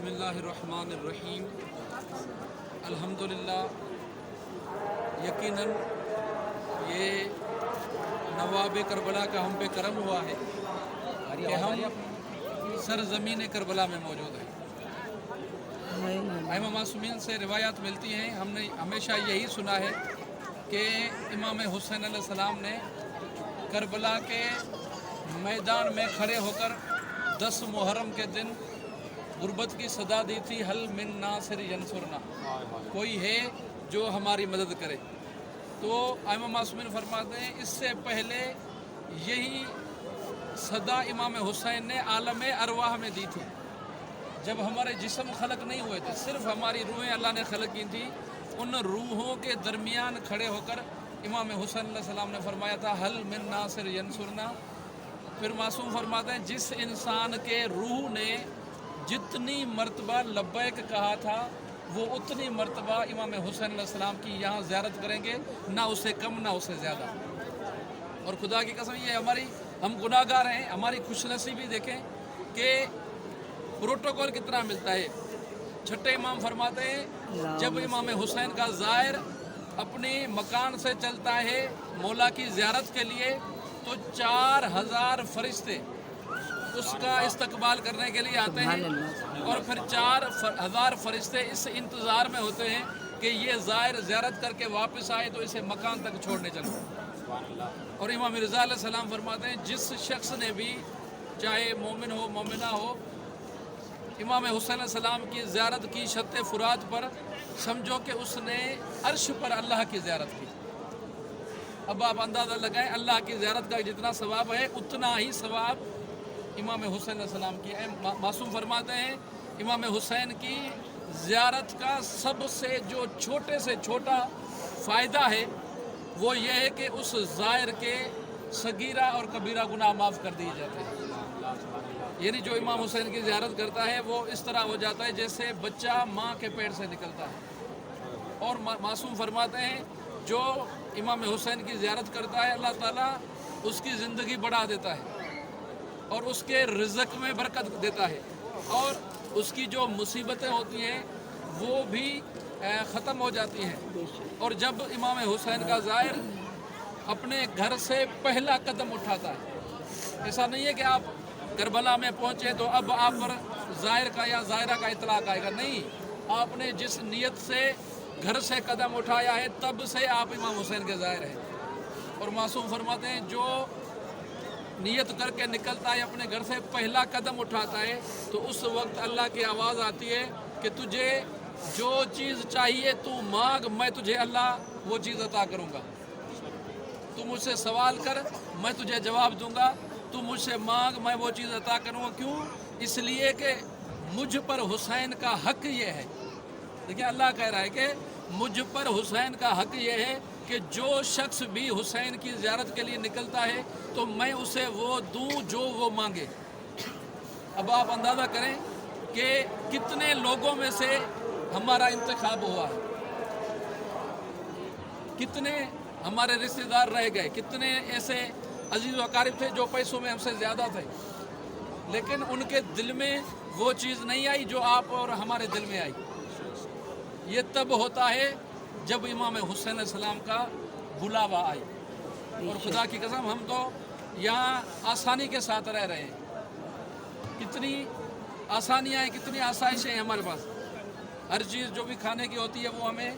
بسم اللہ الرحمن الرحیم۔ الحمدللہ، یقیناً یہ نواب کربلا کا ہم پہ کرم ہوا ہے کہ ہم سرزمین کربلا میں موجود ہیں۔ ائمہ معصومین سے روایات ملتی ہیں، ہم نے ہمیشہ یہی سنا ہے کہ امام حسین علیہ السلام نے کربلا کے میدان میں کھڑے ہو کر 10 محرم کے دن غربت کی صدا دی تھی، حل من ناصر ینصرنا، کوئی ہے جو ہماری مدد کرے۔ تو ائمہ معصومین فرماتے ہیں اس سے پہلے یہی صدا امام حسین نے عالم ارواح میں دی تھی، جب ہمارے جسم خلق نہیں ہوئے تھے، صرف ہماری روحیں اللہ نے خلق کی تھی۔ ان روحوں کے درمیان کھڑے ہو کر امام حسین علیہ السلام نے فرمایا تھا حل من ناصر ینصرنا۔ پھر معصوم فرماتے ہیں جس انسان کے روح نے جتنی مرتبہ لبیک کہا تھا وہ اتنی مرتبہ امام حسین علیہ السلام کی یہاں زیارت کریں گے، نہ اسے کم نہ اسے زیادہ۔ اور خدا کی قسم یہ ہم گناہ گار ہیں، ہماری خوش نصیبی دیکھیں کہ پروٹوکول کتنا ملتا ہے۔ چھٹے امام فرماتے ہیں جب امام حسین کا زائر اپنی مکان سے چلتا ہے مولا کی زیارت کے لیے تو 4000 فرشتے اس کا استقبال کرنے کے لیے آتے ہیں، اور پھر 4000 فرشتے اس انتظار میں ہوتے ہیں کہ یہ زائر زیارت کر کے واپس آئے تو اسے مکان تک چھوڑنے چلے۔ اور امام رضا علیہ السلام فرماتے ہیں جس شخص نے بھی، چاہے مومن ہو مومنہ ہو، امام حسین علیہ السلام کی زیارت کی شط فرات پر، سمجھو کہ اس نے عرش پر اللہ کی زیارت کی۔ اب آپ اندازہ لگائیں اللہ کی زیارت کا جتنا ثواب ہے اتنا ہی ثواب امام حسین علیہ السلام کی ہے۔ معصوم فرماتے ہیں امام حسین کی زیارت کا سب سے جو چھوٹے سے چھوٹا فائدہ ہے وہ یہ ہے کہ اس زائر کے صغیرہ اور کبیرہ گناہ معاف کر دیے جاتے ہیں۔ یعنی جو امام حسین کی زیارت کرتا ہے وہ اس طرح ہو جاتا ہے جیسے بچہ ماں کے پیٹ سے نکلتا ہے۔ اور معصوم فرماتے ہیں جو امام حسین کی زیارت کرتا ہے اللہ تعالیٰ اس کی زندگی بڑھا دیتا ہے اور اس کے رزق میں برکت دیتا ہے، اور اس کی جو مصیبتیں ہوتی ہیں وہ بھی ختم ہو جاتی ہیں۔ اور جب امام حسین کا زائر اپنے گھر سے پہلا قدم اٹھاتا ہے، ایسا نہیں ہے کہ آپ کربلا میں پہنچے تو اب آپ پر زائر کا یا زائرہ کا اطلاق آئے گا، نہیں، آپ نے جس نیت سے گھر سے قدم اٹھایا ہے تب سے آپ امام حسین کے زائر ہیں۔ اور معصوم فرماتے ہیں جو نیت کر کے نکلتا ہے اپنے گھر سے پہلا قدم اٹھاتا ہے تو اس وقت اللہ کی آواز آتی ہے کہ تجھے جو چیز چاہیے تو مانگ، میں تجھے اللہ وہ چیز عطا کروں گا۔ تو مجھ سے سوال کر، میں تجھے جواب دوں گا۔ تو مجھ سے مانگ، میں وہ چیز عطا کروں گا۔ کیوں؟ اس لیے کہ مجھ پر حسین کا حق یہ ہے۔ دیکھیں اللہ کہہ رہا ہے کہ مجھ پر حسین کا حق یہ ہے کہ جو شخص بھی حسین کی زیارت کے لیے نکلتا ہے تو میں اسے وہ دوں جو وہ مانگے۔ اب آپ اندازہ کریں کہ کتنے لوگوں میں سے ہمارا انتخاب ہوا ہے، کتنے ہمارے رشتہ دار رہ گئے، کتنے ایسے عزیز و اقارب تھے جو پیسوں میں ہم سے زیادہ تھے، لیکن ان کے دل میں وہ چیز نہیں آئی جو آپ اور ہمارے دل میں آئی۔ یہ تب ہوتا ہے جب امام حسین علیہ السلام کا بلاوا آئے۔ اور خدا کی قسم ہم تو یہاں آسانی کے ساتھ رہ رہے ہیں، کتنی آسانیاں ہیں، کتنی آسائشیں ہیں ہمارے پاس۔ ہر چیز جو بھی کھانے کی ہوتی ہے وہ ہمیں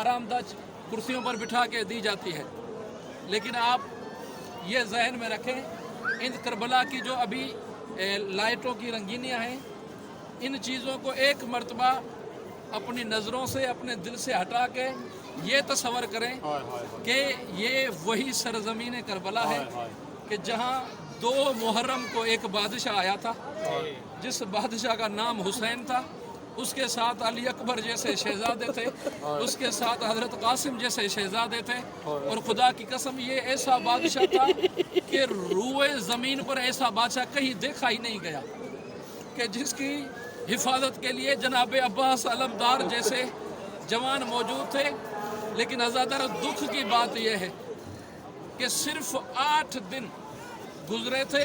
آرام دہ کرسیوں پر بٹھا کے دی جاتی ہے، لیکن آپ یہ ذہن میں رکھیں ان کربلا کی جو ابھی لائٹوں کی رنگینیاں ہیں، ان چیزوں کو ایک مرتبہ اپنی نظروں سے اپنے دل سے ہٹا کے یہ تصور کریں کہ یہ وہی سرزمین کربلا ہے کہ جہاں 2 محرم کو ایک بادشاہ آیا تھا جس بادشاہ کا نام حسین تھا، اس کے ساتھ علی اکبر جیسے شہزادے تھے، اس کے ساتھ حضرت قاسم جیسے شہزادے تھے، اور خدا کی قسم یہ ایسا بادشاہ تھا کہ روئے زمین پر ایسا بادشاہ کہیں دیکھا ہی نہیں گیا، کہ جس کی حفاظت کے لیے جناب عباس علمدار جیسے جوان موجود تھے۔ لیکن عزادار دکھ کی بات یہ ہے کہ صرف 8 دن گزرے تھے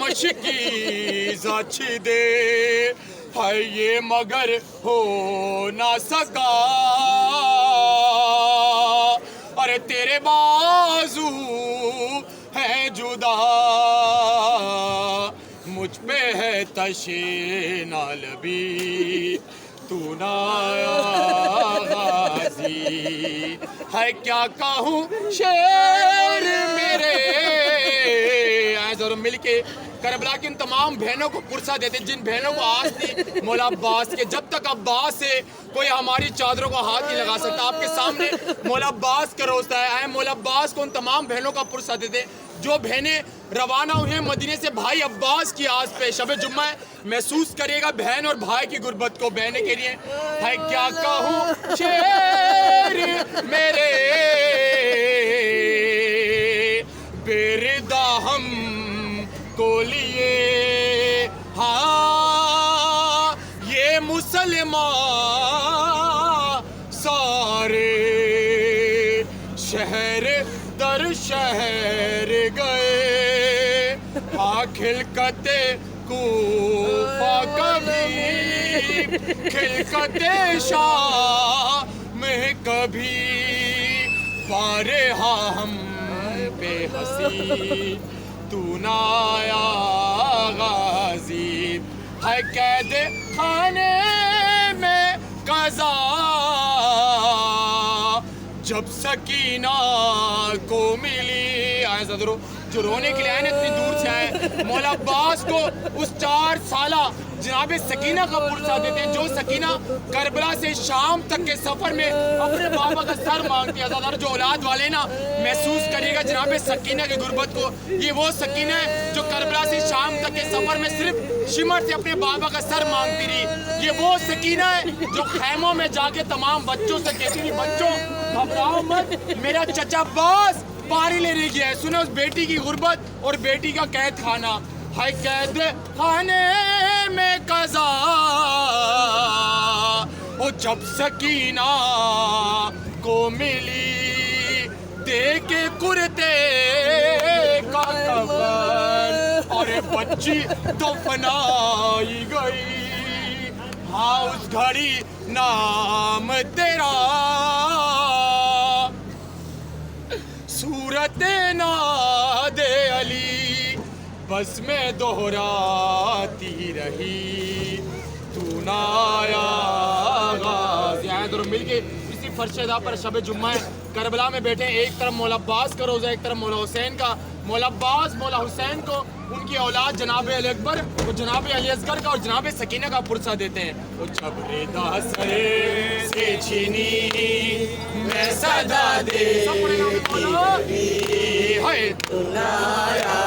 مشکی زاچی دے ہے یہ مگر ہو نہ سکا ارے تیرے بازو ہے جدا مجھ پہ ہے تشے نالبی تو نہ غازی ہے کیا کہوں شعر میرے آئے ضرور مل کے کربلا کی ان تمام بہنوں کو پرسہ دیتے جن بہنوں کو آس تھی مولا عباس کے جب تک عباس سے کوئی ہماری چادروں کو ہاتھ نہیں لگا سکتا آپ کے سامنے مولا عباس کا روستہ ہے آئے مولا عباس کو ان تمام بہنوں کا پرسہ دیتے جو بہنیں روانہ ہوئے ہیں مدینے سے بھائی عباس کی آس پہ شب جمعہ ہے محسوس کریے گا بہن اور بھائی کی غربت کو بہنے کے لیے ہے کیا کہوں شعر میرے بیردہ ہم کو لیے ہاں یہ مسلمان سارے شہر در شہر گئے ہاں کھلکتے کوفہ کبھی کھلکتے شام کبھی بارہا ہم پہ ہنسی تو نہ آیا غازی ہے قید خانے میں قضا جب سکینہ کو ملی آئے صدرو جو رونے کے لیے آئے نا اتنی دور سے آئے مولا عباس کو اس 4 سالہ جناب سکینہ کا پرسہ دیتے جو سکینہ کربلا سے شام تک کے سفر میں اپنے بابا کا سر مانگتی ہے ازادار جو اولاد والے نا محسوس کریے گا جناب سکینہ کی غربت کو یہ وہ سکینہ ہے جو کربلا سے شام تک کے سفر میں صرف شمر سے اپنے بابا کا سر مانگتی رہی یہ وہ سکینہ ہے جو خیموں میں جا کے تمام بچوں سے کہتی رہی بچوں گھبراؤ مت میرا چچا عباس پاری لینے گیا ہے سنو اس بیٹی کی غربت اور بیٹی کا قید خانہ ہے قید خانے میں قضا وہ جب سکینہ کو ملی دے کے کرتے کا کفن اور بچی دفنائی گئی ہاں اس گھڑی نام تیرا صورت ناد علی بس میں دہراتی رہی تو نہ آیا غازی آئے دونوں مل کے اسی فرش ادا پر شب جمعہ کربلا میں بیٹھے ایک طرف مولا عباس کا روزہ ایک طرف مولا حسین کا مولا عباس مولا حسین کو ان کی اولاد جناب علی اکبر وہ جناب علی اصغر کا اور جناب سکینہ کا پرسہ دیتے ہیں وہ جبر داسر سے چھینی میں صدا دے ہے تو نہ آیا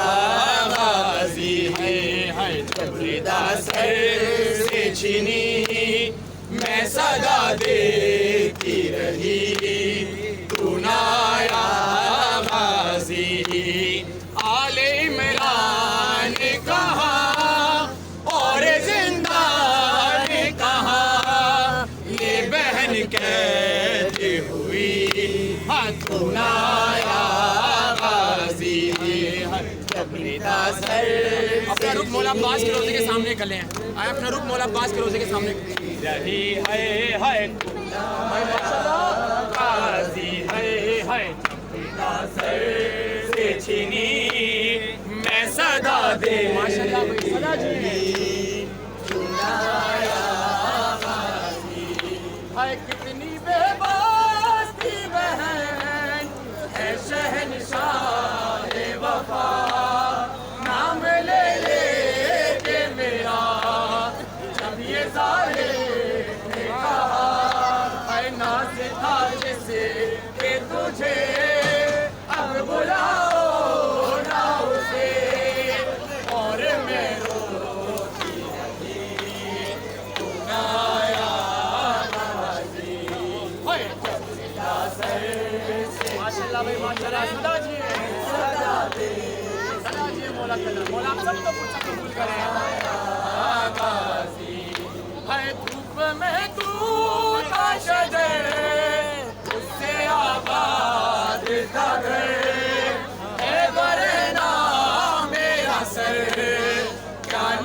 غازی ہے جبر داسر سے چھینی میں صدا دیتی رہی تو نہ آیا غازی آل عمران کہا اور زندان کہا یہ بہن قید ہوئی ہاں تو نہ آیا غازی جبر داسر اپنا رخ مولا عباس کے روزے کے سامنے کر لیں آئے اپنا رخ مولا عباس کے روزے کے سامنے رہی ہے غازی ہے داسر سے چھینی میں صدا دے ماشاءاللہ بھائی صدا جی ہے کتنی بے باس کی بہن ہے شہنشاہ وفا نام لے لے کے میرا جب یہ ظالم نے کہا اے ناز تھا جسے کہ تجھے اب بلاؤ نہ اسے اور میں روتی رہی تو نہ آیا غازی جبر داسر سے ماشاءاللہ بھائی ماشاءاللہ صدا جی مولا مولا آپ سب کو پوچھا قبول کریں غازی ہے دھوپ میں تو تھا شجر اس سے آباد تھا گھر اے ورنہ میرا سر